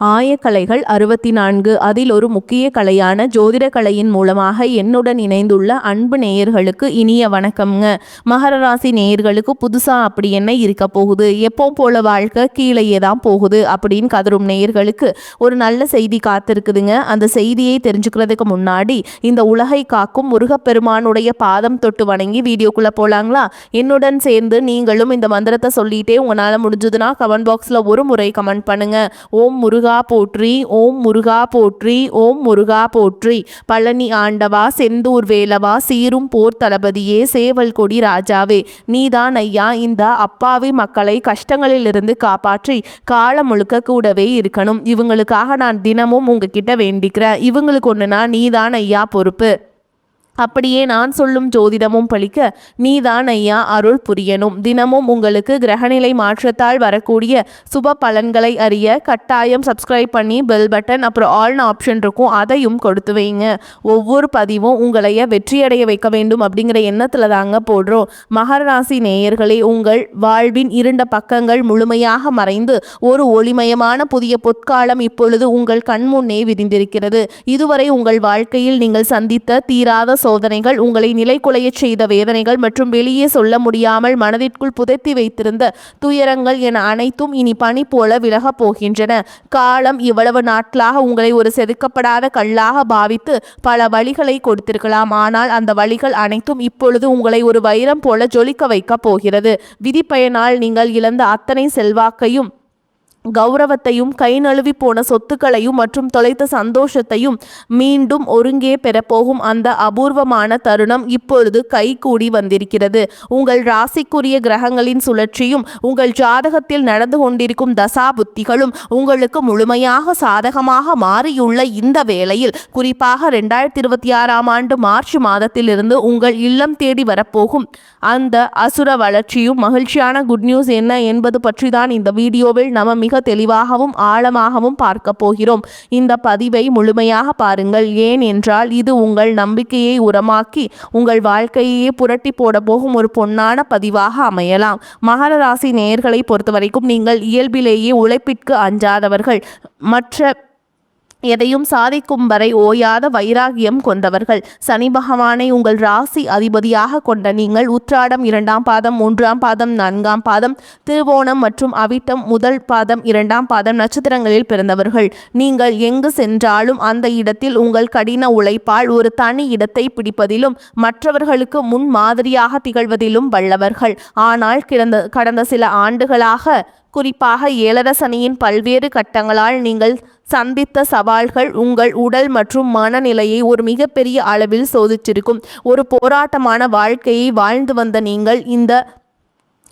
ஆயக்கலைகள் 64 அதில் ஒரு முக்கிய கலையான ஜோதிட கலையின் மூலமாக என்னுடன் இணைந்துள்ள அன்பு நேயர்களுக்கு இனிய வணக்கம்ங்க. மகர ராசி நேயர்களுக்கு புதுசா அப்படி என்ன இருக்க போகுது, எப்போ போல வாழ்க்கை கீழேயே தான் போகுது அப்படின்னு கதரும் நேயர்களுக்கு ஒரு நல்ல செய்தி காத்திருக்குதுங்க. அந்த செய்தியை தெரிஞ்சுக்கிறதுக்கு முன்னாடி இந்த உலகை காக்கும் முருகப்பெருமானுடைய பாதம் தொட்டு வணங்கி வீடியோக்குள்ள போலாங்களா? என்னுடன் சேர்ந்து நீங்களும் இந்த மந்திரத்தை சொல்லிட்டே உங்களால் முடிஞ்சதுன்னா கமெண்ட் பாக்ஸில் ஒரு முறை கமெண்ட் பண்ணுங்க. ஓம் முருகா போற்றி, ஓம் முருகா போற்றி, ஓம் முருகா போற்றி. பழனி ஆண்டவா, செந்தூர் வேலவா, சீரும் போர் தளபதியே, சேவல் கொடி ராஜாவே, நீதான் ஐயா இந்த அப்பாவி மக்களை கஷ்டங்களிலிருந்து காப்பாற்றி காலம் முழுக்க கூடவே இருக்கணும். இவங்களுக்காக நான் தினமும் உங்ககிட்ட வேண்டிக்கிறேன். இவங்களுக்கு ஒன்றுனா நீதான் ஐயா பொறுப்பு. அப்படியே நான் சொல்லும் ஜோதிடமும் பழிக்க நீதான் ஐயா அருள் புரியணும். தினமும் உங்களுக்கு கிரகநிலை மாற்றத்தால் வரக்கூடிய சுப பலன்களை அறிய கட்டாயம் சப்ஸ்கிரைப் பண்ணி பெல் பட்டன் அப்புறம் ஆல்னு ஆப்ஷன் இருக்கும், அதையும் கொடுத்து வைங்க. ஒவ்வொரு பதிவும் உங்களைய வெற்றியடைய வைக்க வேண்டும் அப்படிங்கிற எண்ணத்தில் தாங்க போடுறோம். மகர ராசி நேயர்களே, உங்கள் வாழ்வின் இருண்ட பக்கங்கள் முழுமையாக மறைந்து ஒரு ஒளிமயமான புதிய பொற்காலம் இப்பொழுது உங்கள் கண்முன்னே விரிந்திருக்கிறது. இதுவரை உங்கள் வாழ்க்கையில் நீங்கள் சந்தித்த தீராத சோதனைகள், உங்களை நிலைகுலைய செய்த வேதனைகள் மற்றும் வெளியே சொல்ல முடியாமல் மனதிற்குள் புதைத்தி வைத்திருந்த துயரங்கள் என அனைத்தும் இனி பனி போல விலகப் போகின்றன. காலம் இவ்வளவு நாட்களாக உங்களை ஒரு செதுக்கப்படாத கல்லாக பாவித்து பல வழிகளை கொடுத்திருக்கலாம். ஆனால் அந்த வழிகள் அனைத்தும் இப்பொழுது உங்களை ஒரு வைரம் போல ஜொலிக்க வைக்க போகிறது. விதிப்பயனால் நீங்கள் இழந்த அத்தனை செல்வாக்கையும் கௌரவத்தையும் கை நழுவி போன சொத்துக்களையும் மற்றும் தொலைத்த சந்தோஷத்தையும் மீண்டும் ஒருங்கே பெறப்போகும் அந்த அபூர்வமான தருணம் இப்பொழுது கைகூடி வந்திருக்கிறது. உங்கள் ராசிக்குரிய கிரகங்களின் சுழற்சியும் உங்கள் ஜாதகத்தில் நடந்து கொண்டிருக்கும் தசா புத்திகளும் உங்களுக்கு முழுமையாக சாதகமாக மாறியுள்ள இந்த வேளையில், குறிப்பாக 2026ஆம் ஆண்டு மார்ச் மாதத்திலிருந்து உங்கள் இல்லம் தேடி வரப்போகும் அந்த அசுர வளர்ச்சியும் மகிழ்ச்சியான குட் நியூஸ் என்ன என்பது பற்றி தான் இந்த வீடியோவில் நம்ம மிக தெளிவாகவும் ஆழமாகவும் பார்க்க போகிறோம். இந்த பதிவை முழுமையாக பாருங்கள். ஏன் என்றால் இது உங்கள் நம்பிக்கையை உரமாக்கி உங்கள் வாழ்க்கையே புரட்டி போட போகும் ஒரு பொன்னான பதிவாக அமையலாம். மகர ராசி நேயர்களை பொறுத்தவரைக்கும் நீங்கள் இயல்பிலேயே உழைப்பிற்கு அஞ்சாதவர்கள், மற்ற எதையும் சாதிக்கும் வரை ஓயாத வைராகியம் கொண்டவர்கள். சனி பகவானை உங்கள் ராசி அதிபதியாக கொண்ட நீங்கள் உத்திராடம் 2ஆம் பாதம், 3ஆம் பாதம், 4ஆம் பாதம், திருவோணம் மற்றும் அவிட்டம் 1 பாதம், 2ஆம் பாதம் நட்சத்திரங்களில் பிறந்தவர்கள். நீங்கள் எங்கு சென்றாலும் அந்த இடத்தில் உங்கள் கடின உழைப்பால் ஒரு தனி இடத்தை பிடிப்பதிலும் மற்றவர்களுக்கு முன் மாதிரியாக திகழ்வதிலும் வல்லவர்கள். ஆனால் கடந்த சில ஆண்டுகளாக, குறிப்பாக 7 சனியின் பல்வேறு கட்டங்களால் நீங்கள் சந்தித்த சவால்கள் உங்கள் உடல் மற்றும் மனநிலையை ஒரு மிகப்பெரிய அளவில் சோதிச்சிருக்கும். ஒரு போராட்டமான வாழ்க்கையை வாழ்ந்து வந்த நீங்கள் இந்த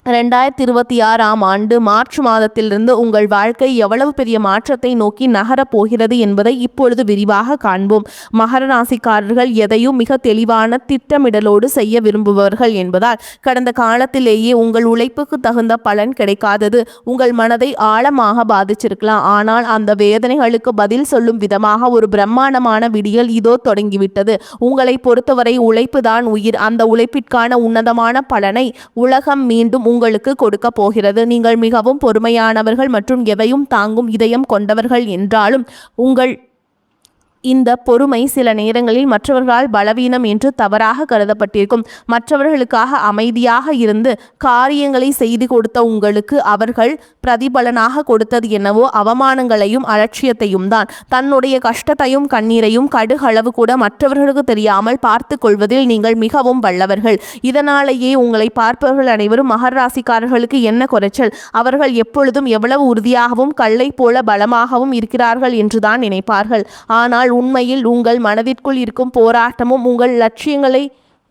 2026ஆம் ஆண்டு மார்ச் மாதத்திலிருந்து உங்கள் வாழ்க்கை எவ்வளவு பெரிய மாற்றத்தை நோக்கி நகரப் போகிறது என்பதை இப்பொழுது விரிவாக காண்போம். மகர ராசிக்காரர்கள் எதையும் மிக தெளிவான திட்டமிடலோடு செய்ய விரும்புபவர்கள் என்பதால் கடந்த காலத்திலேயே உங்கள் உழைப்புக்கு தகுந்த பலன் கிடைக்காதது உங்கள் மனதை ஆழமாக பாதிச்சிருக்கலாம். ஆனால் அந்த வேதனைகளுக்கு பதில் சொல்லும் விதமாக ஒரு பிரம்மாண்டமான விடியல் இதோ தொடங்கிவிட்டது. உங்களை பொறுத்தவரை உழைப்பு தான் உயிர். அந்த உழைப்பிற்கான உன்னதமான பலனை உலகம் மீண்டும் உங்களுக்கு கொடுக்க போகிறது. நீங்கள் மிகவும் பொறுமையானவர்கள் மற்றும் எதையும் தாங்கும் இதயம் கொண்டவர்கள் என்றாலும் உங்கள் இந்த பொறுமை சில நேரங்களில் மற்றவர்களால் பலவீனம் என்று தவறாக கருதப்பட்டிருக்கும். மற்றவர்களுக்காக அமைதியாக இருந்து காரியங்களை செய்து கொடுத்த உங்களுக்கு அவர்கள் பிரதிபலனாக கொடுத்தது என்னவோ அவமானங்களையும் அலட்சியத்தையும் தான். தன்னுடைய கஷ்டத்தையும் கண்ணீரையும் கடுகளவு கூட மற்றவர்களுக்கு தெரியாமல் பார்த்து கொள்வதில் நீங்கள் மிகவும் வல்லவர்கள். இதனாலேயே உங்களை பார்ப்பவர்கள் அனைவரும் மகர ராசிக்காரர்களுக்கு என்ன குறைச்சல், அவர்கள் எப்பொழுதும் எவ்வளவு உறுதியாகவும் கல்லை போல பலமாகவும் இருக்கிறார்கள் என்றுதான் நினைப்பார்கள். ஆனால் உண்மையில் உங்கள் மனதிற்குள் இருக்கும் போராட்டமும் உங்கள் லட்சியங்களை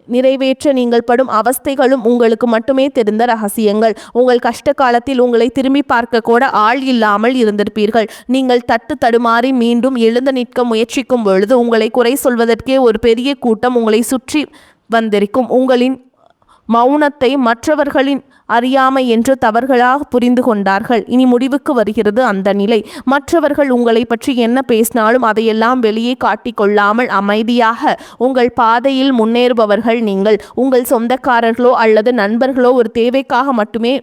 நிறைவேற்ற நீங்கள் படும் அவஸ்தைகளும் உங்களுக்கு மட்டுமே தெரிந்த ரகசியங்கள். உங்கள் கஷ்ட காலத்தில் உங்களை திரும்பி பார்க்க கூட ஆள் இல்லாமல் இருந்திருப்பீர்கள். நீங்கள் தட்டு தடுமாறி மீண்டும் எழுந்து நிற்க முயற்சிக்கும் பொழுது உங்களை குறை சொல்வதற்கே ஒரு பெரிய கூட்டம் உங்களை சுற்றி வந்திருக்கும். உங்களின் மௌனத்தை மற்றவர்களின் அறியாமை என்று தவறுகளாக புரிந்து கொண்டார்கள். இனி முடிவுக்கு வருகிறது அந்த நிலை. மற்றவர்கள் உங்களை பற்றி என்ன பேசினாலும் அதையெல்லாம் வெளியே காட்டிக்கொள்ளாமல் அமைதியாக உங்கள் பாதையில் முன்னேறுபவர்கள் நீங்கள். உங்கள் சொந்தக்காரர்களோ அல்லது நண்பர்களோ ஒரு தேவைக்காக மட்டுமே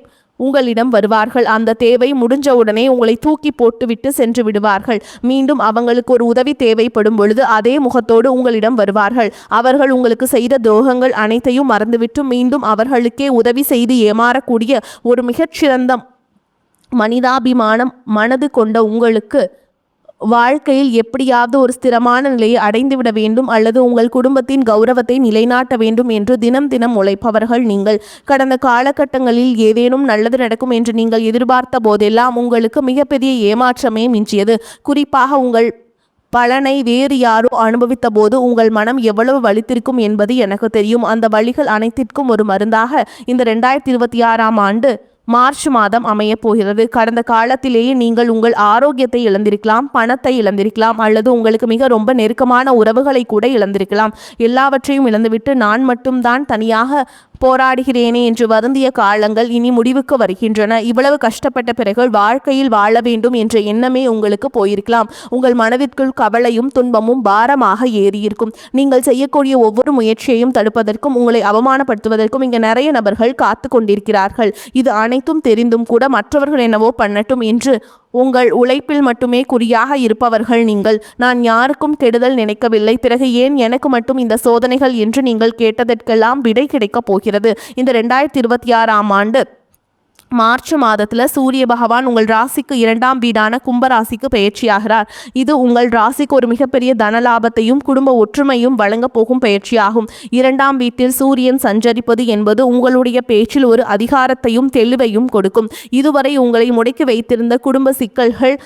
உங்களிடம் வருவார்கள். அந்த தேவை முடிஞ்சவுடனே உங்களை தூக்கி போட்டுவிட்டு சென்று விடுவார்கள். மீண்டும் அவங்களுக்கு ஒரு உதவி தேவைப்படும் பொழுது அதே முகத்தோடு உங்களிடம் வருவார்கள். அவர்கள் உங்களுக்கு செய்த துரோகங்கள் அனைத்தையும் மறந்துவிட்டு மீண்டும் அவர்களுக்கே உதவி செய்து ஏமாறக்கூடிய ஒரு மிகச்சிறந்த மனிதாபிமானம் மனது கொண்ட உங்களுக்கு வாழ்க்கையில் எப்படியாவது ஒரு ஸ்திரமான நிலையை அடைந்துவிட வேண்டும் அல்லது உங்கள் குடும்பத்தின் கௌரவத்தை நிலைநாட்ட வேண்டும் என்று தினம் தினம் உழைப்பவர்கள் நீங்கள். கடந்த காலகட்டங்களில் ஏதேனும் நல்லது நடக்கும் என்று நீங்கள் எதிர்பார்த்த போதெல்லாம் உங்களுக்கு மிகப்பெரிய ஏமாற்றமே மிஞ்சியது. குறிப்பாக உங்கள் பலனை வேறு யாரோ அனுபவித்த போது உங்கள் மனம் எவ்வளவு வலித்திருக்கும் என்பது எனக்கு தெரியும். அந்த வலிகள் அனைத்திற்கும் ஒரு மருந்தாக இந்த 2026ஆம் ஆண்டு மார்ச் மாதம் அமைய போகிறது. கடந்த காலத்திலேயே நீங்கள் உங்கள் ஆரோக்கியத்தை இழந்திருக்கலாம், பணத்தை இழந்திருக்கலாம், அல்லது உங்களுக்கு மிக ரொம்ப நெருக்கமான உறவுகளை கூட இழந்திருக்கலாம். எல்லாவற்றையும் இழந்துவிட்டு நான் மட்டும்தான் தனியாக போராடுகிறேனே என்று வருந்திய காலங்கள் இனி முடிவுக்கு வருகின்றன. இவ்வளவு கஷ்டப்பட்ட பிறகு வாழ்க்கையில் வாழ வேண்டும் என்ற எண்ணமே உங்களுக்கு போயிருக்கலாம். உங்கள் மனதிற்குள் கவலையும் துன்பமும் பாரமாக ஏறியிருக்கும். நீங்கள் செய்யக்கூடிய ஒவ்வொரு முயற்சியையும் தடுப்பதற்கும் உங்களை அவமானப்படுத்துவதற்கும் இங்கே நிறைய நபர்கள் காத்து கொண்டிருக்கிறார்கள். இது அனைத்தும் தெரிந்தும் கூட மற்றவர்கள் என்னவோ பண்ணட்டும் என்று உங்கள் உழைப்பில் மட்டுமே குறியாக இருப்பவர்கள் நீங்கள். நான் யாருக்கும் கெடுதல் நினைக்கவில்லை, பிறகு ஏன் எனக்கு மட்டும் இந்த சோதனைகள் என்று நீங்கள் கேட்டதற்கெல்லாம் விடை கிடைக்கப் போகிறது. இந்த 2026ஆம் ஆண்டு மார்ச் மாதத்தில் சூரிய பகவான் உங்கள் ராசிக்கு 2ஆம் வீடான கும்பராசிக்கு பயிற்சியாகிறார். இது உங்கள் ராசிக்கு ஒரு மிகப்பெரிய தனலாபத்தையும் குடும்ப ஒற்றுமையும் வழங்க போகும் பயிற்சியாகும். 2ஆம் வீட்டில் சூரியன் சஞ்சரிப்பது என்பது உங்களுடைய பேச்சில் ஒரு அதிகாரத்தையும் தெளிவையும் கொடுக்கும். இதுவரை உங்களை முடக்கி வைத்திருந்த குடும்ப சிக்கல்கள்,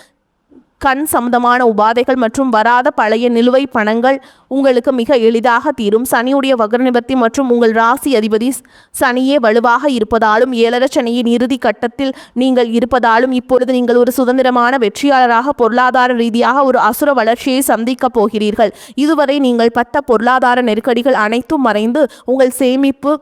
கண் சம்பந்தமான உபாதைகள் மற்றும் வராத பழைய நிலுவை பணங்கள் உங்களுக்கு மிக எளிதாக தீரும். சனியுடைய வக்ர நிவர்த்தி மற்றும் உங்கள் ராசி அதிபதி சனியே வலுவாக இருப்பதாலும் 7 சனியின் இறுதி கட்டத்தில் நீங்கள் இருப்பதாலும் இப்பொழுது நீங்கள் ஒரு சுதந்திரமான வெற்றியாளராக பொருளாதார ரீதியாக ஒரு அசுர வளர்ச்சியை சந்திக்க போகிறீர்கள். இதுவரை நீங்கள் பட்ட பொருளாதார நெருக்கடிகள் அனைத்தும் மறைந்து உங்கள் சேமிப்பு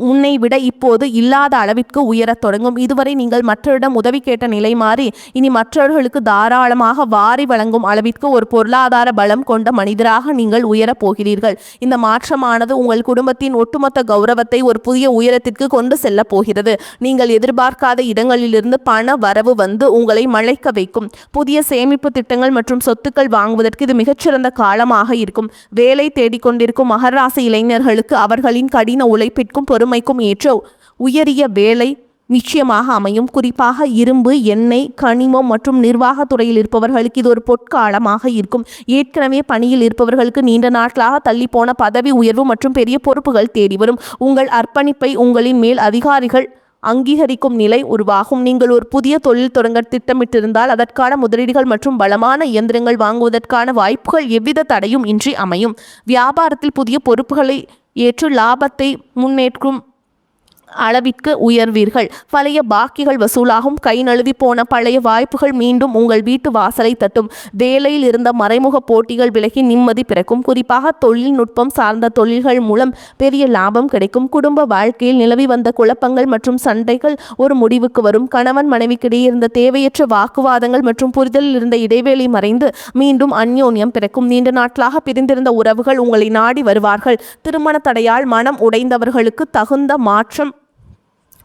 உன்னை விட இப்போது இல்லாத அளவிற்கு உயரத் தொடங்கும். இதுவரை நீங்கள் மற்றவரிடம் உதவி கேட்ட நிலை மாறி இனி மற்றவர்களுக்கு தாராளமாக வாரி வழங்கும் அளவிற்கு ஒரு பொருளாதார பலம் கொண்ட மனிதராக நீங்கள் உயரப் போகிறீர்கள். இந்த மாற்றமானது உங்கள் குடும்பத்தின் ஒட்டுமொத்த கௌரவத்தை ஒரு புதிய உயரத்திற்கு கொண்டு செல்ல போகிறது. நீங்கள் எதிர்பார்க்காத இடங்களிலிருந்து பண வரவு வந்து உங்களை மழைக்க வைக்கும். புதிய சேமிப்பு திட்டங்கள் மற்றும் சொத்துக்கள் வாங்குவதற்கு இது மிகச்சிறந்த காலமாக இருக்கும். வேலை தேடிக்கொண்டிருக்கும் மகர ராசி இளைஞர்களுக்கு அவர்களின் கடின உழைப்பிற்கும் பொறுமைக்கும் ஏற்ற உயரிய வேலை நிச்சயமாக அமையும். குறிப்பாக இரும்பு, எண்ணெய், கனிமம் மற்றும் நிர்வாகத்துறையில் இருப்பவர்களுக்கு இது ஒரு பொற்காலமாக இருக்கும். ஏற்கனவே பணியில் இருப்பவர்களுக்கு நீண்ட நாட்களாக தள்ளிப்போன பதவி உயர்வு மற்றும் பெரிய பொறுப்புகள் தேடி வரும். உங்கள் அர்ப்பணிப்பை உங்களின் மேல் அதிகாரிகள் அங்கீகரிக்கும் நிலை உருவாகும். நீங்கள் ஒரு புதிய தொழில் தொடங்க திட்டமிட்டிருந்தால் அதற்கான முதலீடுகள் மற்றும் பலமான இயந்திரங்கள் வாங்குவதற்கான வாய்ப்புகள் எவ்வித தடையும் இன்றி அமையும். வியாபாரத்தில் புதிய பொறுப்புகளை ஏற்று லாபத்தை முன்னேற்றும் அளவிற்கு உயர்வீர்கள். பழைய பாக்கிகள் வசூலாகும். கை நழுவி போன பழைய வாய்ப்புகள் மீண்டும் உங்கள் வீட்டு வாசலை தட்டும். வேலையில் இருந்த மறைமுக போட்டிகள் விலகி நிம்மதி பிறக்கும். குறிப்பாக தொழில்நுட்பம் சார்ந்த தொழில்கள் மூலம் பெரிய லாபம் கிடைக்கும். குடும்ப வாழ்க்கையில் நிலவி வந்த குழப்பங்கள் மற்றும் சண்டைகள் ஒரு முடிவுக்கு வரும். கணவன் மனைவிக்கிடையே இருந்த தேவையற்ற வாக்குவாதங்கள் மற்றும் புரிதலில் இருந்த இடைவெளி மறைந்து மீண்டும் அந்யோன்யம் பிறக்கும். நீண்ட நாட்களாக பிரிந்திருந்த உறவுகள் உங்களை நாடி வருவார்கள். திருமண தடையால் மனம் உடைந்தவர்களுக்கு தகுந்த மாற்றம்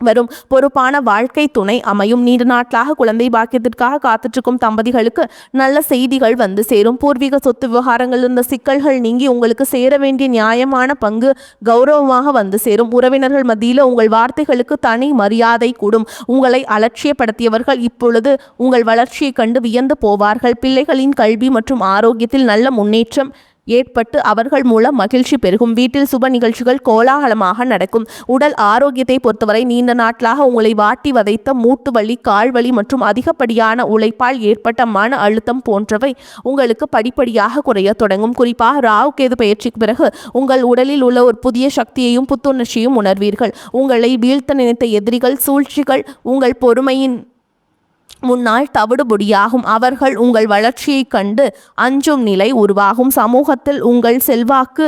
வரும். பொறுப்பான வாழ்க்கை துணை அமையும். நீண்ட நாட்களாக குழந்தை பாக்கியத்திற்காக காத்துட்ருக்கும் தம்பதிகளுக்கு நல்ல செய்திகள் வந்து சேரும். பூர்வீக சொத்து விவகாரங்கள் இருந்த சிக்கல்கள் நீங்கி உங்களுக்கு சேர வேண்டிய நியாயமான பங்கு கௌரவமாக வந்து சேரும். உறவினர்கள் மத்தியில் உங்கள் வார்த்தைகளுக்கு தனி மரியாதை கூடும். உங்களை அலட்சியப்படுத்தியவர்கள் இப்பொழுது உங்கள் வளர்ச்சியை கண்டு வியந்து போவார்கள். பிள்ளைகளின் கல்வி மற்றும் ஆரோக்கியத்தில் நல்ல முன்னேற்றம் ஏற்பட்டு அவர்கள் மூலம் மகிழ்ச்சி பெருகும். வீட்டில் சுப நிகழ்ச்சிகள் கோலாகலமாக நடக்கும். உடல் ஆரோக்கியத்தை பொறுத்தவரை நீண்ட நாட்களாக உங்களை வாட்டி வதைத்த மூட்டு வலி, கால் வலி மற்றும் அதிகப்படியான உழைப்பால் ஏற்பட்ட மன அழுத்தம் போன்றவை உங்களுக்கு படிப்படியாக குறைய தொடங்கும். குறிப்பாக ராகு கேது பயிற்சிக்கு பிறகு உங்கள் உடலில் உள்ள ஒரு புதிய சக்தியையும் புத்துணர்ச்சியும் உணர்வீர்கள். உங்களை வீழ்த்த நினைத்த எதிரிகள், சூழ்ச்சிகள் உங்கள் பொறுமையின் முன்னால் தவிடுபொடியாகும். அவர்கள் உங்கள் வளர்ச்சியை கண்டு அஞ்சும் நிலை உருவாகும். சமூகத்தில் உங்கள் செல்வாக்கு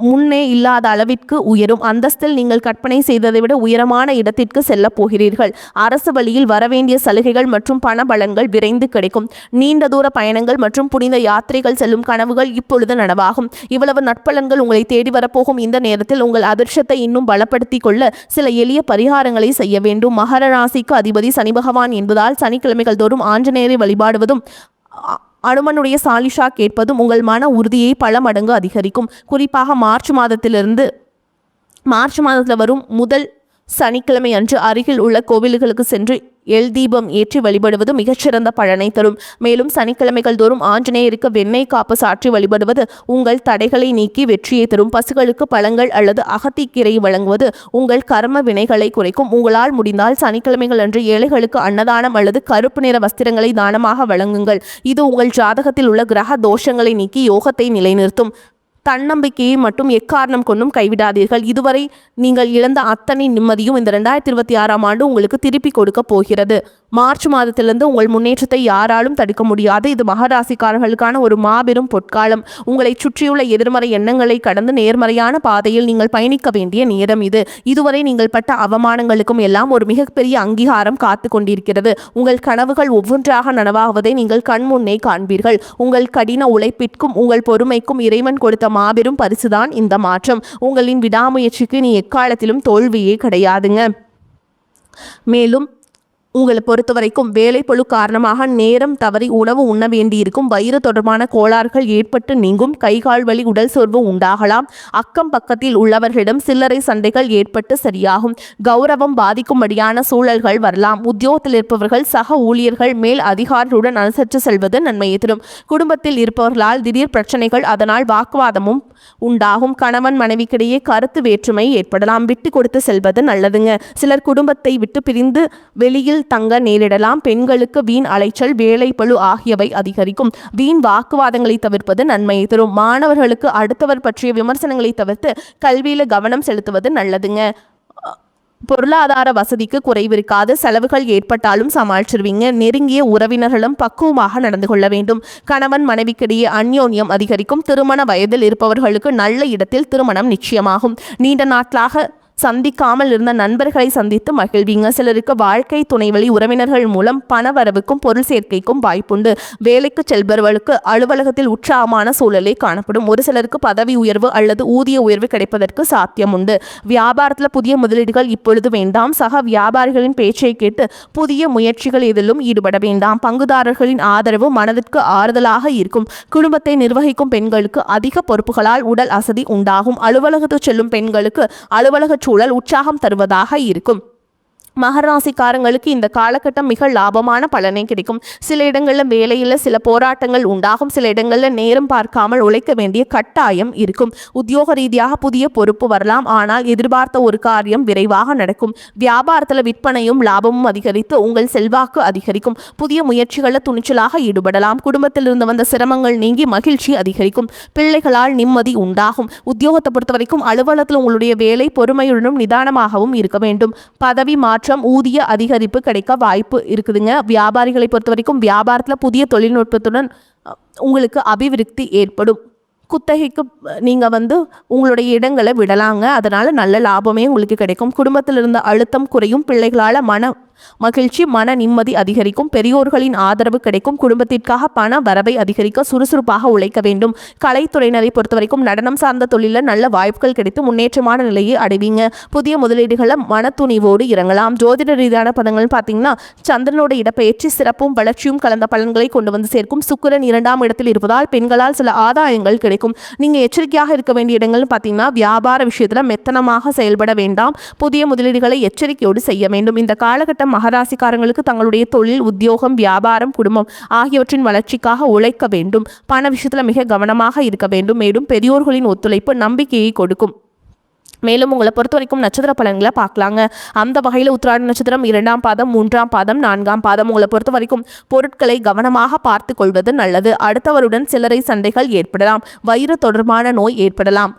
முன்னே இல்லாத அளவிற்கு உயரும். அந்தஸ்தில் நீங்கள் கற்பனை செய்ததை விட உயரமான இடத்திற்கு செல்ல போகிறீர்கள். அரசு வழியில் வரவேண்டிய சலுகைகள் மற்றும் பண பலன்கள் விரைந்து கிடைக்கும். நீண்ட தூர பயணங்கள் மற்றும் புனித யாத்திரைகள் செல்லும் கனவுகள் இப்பொழுது நனவாகும். இவ்வளவு நற்பலன்கள் உங்களை தேடி வரப்போகும் இந்த நேரத்தில் உங்கள் அதிர்ஷ்டத்தை இன்னும் பலப்படுத்திக் கொள்ள சில எளிய பரிகாரங்களை செய்ய வேண்டும். மகர ராசிக்கு அதிபதி சனி பகவான் என்பதால் சனிக்கிழமைகள் தோறும் ஆஞ்சநேயரை வழிபாடுவதும் அனுமனுடைய சாலிஷா கேட்பதும் உங்கள் மன உறுதியை பல மடங்கு அதிகரிக்கும். குறிப்பாக மார்ச் மாதத்தில் வரும் முதல் சனிக்கிழமை அன்று அருகில் உள்ள கோவில்களுக்கு சென்று எல் தீபம் ஏற்றி வழிபடுவது மிகச்சிறந்த பலனை தரும். மேலும் சனிக்கிழமைகள் தோறும் ஆஞ்சநேயருக்கு வெண்ணெய் காப்பு சாற்றி வழிபடுவது உங்கள் தடைகளை நீக்கி வெற்றியை தரும். பசுகளுக்கு பழங்கள் அல்லது அகத்திக்கீரை வழங்குவது உங்கள் கர்ம வினைகளை குறைக்கும். உங்களால் முடிந்தால் சனிக்கிழமைகள் அன்று ஏழைகளுக்கு அன்னதானம் அல்லது கருப்பு நிற வஸ்திரங்களை தானமாக வழங்குங்கள். இது உங்கள் ஜாதகத்தில் உள்ள கிரக தோஷங்களை நீக்கி யோகத்தை நிலைநிறுத்தும். தன்னம்பிக்கையை மட்டும் எக்காரணம் கொண்டும் கைவிடாதீர்கள். இதுவரை நீங்கள் இழந்த அத்தனை நிம்மதியும் இந்த 2026ஆம் ஆண்டு உங்களுக்கு திருப்பி கொடுக்க போகிறது. மார்ச் மாதத்திலிருந்து உங்கள் முன்னேற்றத்தை யாராலும் தடுக்க முடியாது. இது மகராசிக்காரர்களுக்கான ஒரு மாபெரும் பொற்காலம். உங்களை சுற்றியுள்ள எதிர்மறை எண்ணங்களை கடந்து நேர்மறையான பாதையில் நீங்கள் பயணிக்க வேண்டிய நேரம் இது. இதுவரை நீங்கள் பட்ட அவமானங்களுக்கும் எல்லாம் ஒரு மிகப்பெரிய அங்கீகாரம் காத்து கொண்டிருக்கிறது. உங்கள் கனவுகள் ஒவ்வொன்றாக நனவாகுவதை நீங்கள் கண்முன்னே காண்பீர்கள். உங்கள் கடின உழைப்பிற்கும் உங்கள் பொறுமைக்கும் இறைவன் கொடுத்த மாபெரும் பரிசுதான் இந்த மாற்றம். உங்களின் விடாமுயற்சிக்கு நீ எக்காலத்திலும் தோல்வியே கிடையாதுங்க. மேலும் உங்களை பொறுத்த வரைக்கும் வேலைப்பளு காரணமாக நேரம் தவறி உணவு உண்ண வேண்டியிருக்கும். வயிறு தொடர்பான கோளாறுகள் ஏற்பட்டு நீங்கும். கைகால் வலி, உடல் சோர்வு உண்டாகலாம். அக்கம் பக்கத்தில் உள்ளவர்களிடம் சில்லறை சண்டைகள் ஏற்பட்டு சரியாகும். கௌரவம் பாதிக்கும்படியான சூழல்கள் வரலாம். உத்தியோகத்தில் இருப்பவர்கள் சக ஊழியர்கள் மேல் அதிகாரியுடன் அனுசரித்து செல்வது நன்மையை தரும். குடும்பத்தில் இருப்பவர்களால் திடீர் பிரச்சனைகள், அதனால் வாக்குவாதமும் உண்டாகும். கணவன் மனைவிக்கிடையே கருத்து வேற்றுமை ஏற்படலாம். விட்டு கொடுத்து செல்வது நல்லதுங்க. சிலர் குடும்பத்தை விட்டு பிரிந்து வெளியில் தங்க நேரிடலாம். பெண்களுக்கு வீண் அலைச்சல், வேலைப்பளு ஆகியவை அதிகரிக்கும். வீண் வாக்குவாதங்களை தவிர்ப்பது நன்மையை தரும். மாணவர்களுக்கு அடுத்தவர் பற்றிய விமர்சனங்களை தவிர்த்து கல்வியில கவனம் செலுத்துவது நல்லதுங்க. பொருளாதார வசதிக்கு குறைவிருக்காது. செலவுகள் ஏற்பட்டாலும் சமாளிச்சிருவீங்க. நெருங்கிய உறவினர்களும் பக்குவமாக நடந்து கொள்ள வேண்டும். கணவன் மனைவிக்கிடையே அந்யோன்யம் அதிகரிக்கும். திருமண வயதில் இருப்பவர்களுக்கு நல்ல இடத்தில் திருமணம் நிச்சயமாகும். நீண்ட நாட்களாக சந்திக்காமல் இருந்த நண்பர்களை சந்தித்து மகிழ்வீங்க. சிலருக்கு வாழ்க்கை துணை வழி உறவினர்கள் மூலம் பண வரவுக்கும் பொருள் சேர்க்கைக்கும் வாய்ப்புண்டு. வேலைக்கு செல்பவர்களுக்கு அலுவலகத்தில் உற்சாகமான சூழலே காணப்படும். ஒரு சிலருக்கு பதவி உயர்வு அல்லது ஊதிய உயர்வு கிடைப்பதற்கு சாத்தியம் உண்டு. வியாபாரத்தில் புதிய முதலீடுகள் இப்பொழுது வேண்டாம். சக வியாபாரிகளின் பேச்சை கேட்டு புதிய முயற்சிகள் எதிலும் ஈடுபட வேண்டாம். பங்குதாரர்களின் ஆதரவு மனதிற்கு ஆறுதலாக இருக்கும். குடும்பத்தை நிர்வகிக்கும் பெண்களுக்கு அதிக பொறுப்புகளால் உடல் அசதி உண்டாகும். அலுவலகத்துக்கு செல்லும் பெண்களுக்கு அலுவலக சூழல் உற்சாகம் தருவதாக இருக்கும். மகராசிக்காரங்களுக்கு இந்த காலகட்டம் மிக லாபமான பலனை கிடைக்கும். சில இடங்களில் வேலையில் சில போராட்டங்கள் உண்டாகும். சில இடங்களில் நேரம் பார்க்காமல் உழைக்க வேண்டிய கட்டாயம் இருக்கும். உத்தியோக ரீதியாக புதிய பொறுப்பு வரலாம். ஆனால் எதிர்பார்த்த ஒரு காரியம் விரைவாக நடக்கும். வியாபாரத்தில் விற்பனையும் லாபமும் அதிகரித்து உங்கள் செல்வாக்கு அதிகரிக்கும். புதிய முயற்சிகளில் துணிச்சலாக ஈடுபடலாம். குடும்பத்தில் இருந்து வந்த சிரமங்கள் நீங்கி மகிழ்ச்சி அதிகரிக்கும். பிள்ளைகளால் நிம்மதி உண்டாகும். உத்தியோகத்தை பொறுத்த வரைக்கும் அலுவலகத்தில் உங்களுடைய வேலை பொறுமையுடனும் நிதானமாகவும் இருக்க வேண்டும். பதவி மாற்றம், ஊதிய அதிகரிப்பு கிடைக்க வாய்ப்பு இருக்குதுங்க. வியாபாரிகளை பொறுத்த வரைக்கும் வியாபாரத்தில் புதிய தொழில்நுட்பத்துடன் உங்களுக்கு அபிவிருத்தி ஏற்படும். குத்தகைக்கு நீங்கள் உங்களுடைய இடங்களை விடலாங்க. அதனால் நல்ல லாபமே உங்களுக்கு கிடைக்கும். குடும்பத்தில் இருந்த அழுத்தம் குறையும். பிள்ளைகளால் மன மகிழ்ச்சி, மன நிம்மதி அதிகரிக்கும். பெரியோர்களின் ஆதரவு கிடைக்கும். குடும்பத்திற்காக பண வரவை அதிகரிக்க சுறுசுறுப்பாக உழைக்க வேண்டும். கலைத்துறையினரை பொறுத்த வரைக்கும் நடனம் சார்ந்த தொழிலில் நல்ல வாய்ப்புகள் கிடைத்து முன்னேற்றமான நிலையை அடைவீங்க. புதிய முதலீடுகளை மனத்துணிவோடு இறங்கலாம். ஜோதிட ரீதியான பதங்கள் பார்த்தீங்கன்னா சந்திரனோட இடப்பெயர்ச்சி சிறப்பும் வளர்ச்சியும் கலந்த பலன்களை கொண்டு வந்து சேர்க்கும். சுக்கிரன் 2ஆம் இடத்தில் இருப்பதால் பெண்களால் சில ஆதாயங்கள் கிடைக்கும். நீங்கள் எச்சரிக்கையாக இருக்க வேண்டிய இடங்கள்னு பார்த்தீங்கன்னா வியாபார விஷயத்தில் மெத்தனமாக செயல்பட வேண்டாம். புதிய முதலீடுகளை எச்சரிக்கையோடு செய்ய வேண்டும். இந்த காலகட்டம் மகராசிக்காரங்களுக்கு தங்களுடைய தொழில், உத்தியோகம், வியாபாரம், குடும்பம் ஆகியவற்றின் வளர்ச்சிக்காக உழைக்க வேண்டும். பண விஷயத்தில் மிக கவனமாக இருக்க வேண்டும். மேலும் பெரியோர்களின் ஒத்துழைப்பு நம்பிக்கையை கொடுக்கும். மேலும் உங்களை பொறுத்த வரைக்கும் நட்சத்திர பலன்களை பார்க்கலாங்க. அந்த வகையில் உத்திராட நட்சத்திரம் 2ஆம் பாதம், 3ஆம் பாதம், 4ஆம் பாதம். உங்களை பொறுத்த வரைக்கும் பொருட்களை கவனமாக பார்த்து கொள்வது நல்லது. அடுத்தவருடன் சிலரை சண்டைகள் ஏற்படலாம். வயிறு தொடர்பான நோய் ஏற்படலாம்.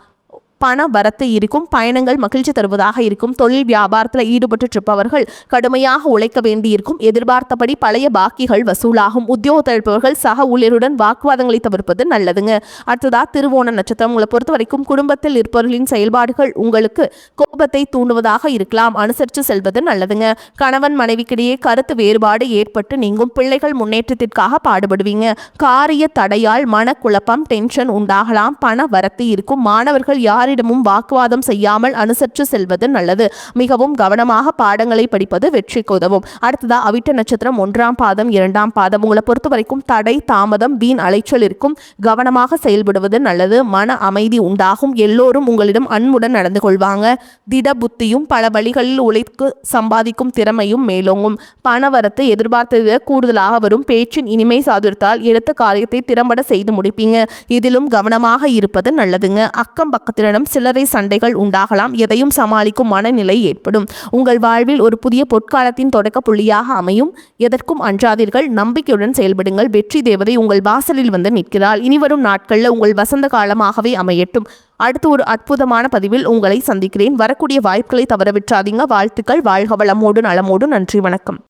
பண வரத்து இருக்கும். பயணங்கள் மகிழ்ச்சி தருவதாக இருக்கும். தொழில் வியாபாரத்தில் ஈடுபட்டு இருப்பவர்கள் கடுமையாக உழைக்க வேண்டியிருக்கும். எதிர்பார்த்தபடி பழைய பாக்கிகள் வசூலாகும். உத்தியோகத்தில் இருப்பவர்கள் சக ஊழியருடன் வாக்குவாதங்களை தவிர்ப்பது நல்லதுங்க. அடுத்ததா திருவோண நட்சத்திரம். உங்களை பொறுத்த வரைக்கும் குடும்பத்தில் இருப்பவர்களின் செயல்பாடுகள் உங்களுக்கு கோபத்தை தூண்டுவதாக இருக்கலாம். அனுசரித்து செல்வது நல்லதுங்க. கணவன் மனைவிக்கிடையே கருத்து வேறுபாடு ஏற்பட்டு நீங்கும். பிள்ளைகள் முன்னேற்றத்திற்காக பாடுபடுவீங்க. காரிய தடையால் மனக்குழப்பம் டென்ஷன் உண்டாகலாம். பண வரத்து இருக்கும். மாணவர்கள் யாரிடமும் வாக்குவாதம் செய்யாமல் அனுசரித்து செல்வது நல்லது. மிகவும் கவனமாக பாடங்களை படிப்பது வெற்றிக்கு உதவும். அடுத்ததா அவிட்ட நட்சத்திரம். 1ஆம் பாதம் 2ஆம் பாதம். உங்களை பொறுத்த வரைக்கும் தடை தாமதம் வீண் அலைச்சல் இருக்கும். கவனமாக செயல்படுவது நல்லது. மன அமைதி உண்டாகும். எல்லோரும் உங்களிடம் அன்புடன் நடந்து கொள்வாங்க. திட புத்தியும் பல வழிகளில் உழைத்து சம்பாதிக்கும் திறமையும் மேலோங்கும். பணவரத்து எதிர்பார்த்ததை கூடுதலாக வரும். பேச்சின் இனிமை சாதுர்த்தால் எடுத்த காரியத்தை திறம்பட செய்து முடிப்பீங்க. இதிலும் கவனமாக இருப்பது நல்லதுங்க. அக்கம் பக்கத்திடம் சிலரை சண்டைகள் உண்டாகலாம். எதையும் சமாளிக்கும் மனநிலை ஏற்படும். உங்கள் வாழ்வில் ஒரு புதிய பொற்காலத்தின் தொடக்க புள்ளியாக அமையும். எதற்கும் அஞ்சாதீர்கள். நம்பிக்கையுடன் செயல்படுங்கள். வெற்றி தேவதை உங்கள் வாசலில் வந்து நிற்கிறாள். இனிவரும் நாட்களில் உங்கள் வசந்த காலமாகவே அமையட்டும். அடுத்து ஒரு அற்புதமான பதிவில் உங்களை சந்திக்கிறேன். வரக்கூடிய வாய்ப்புகளை தவறவிட்டாதீங்க. வாழ்த்துக்கள். வாழ்க வளமோடு நலமோடு. நன்றி, வணக்கம்.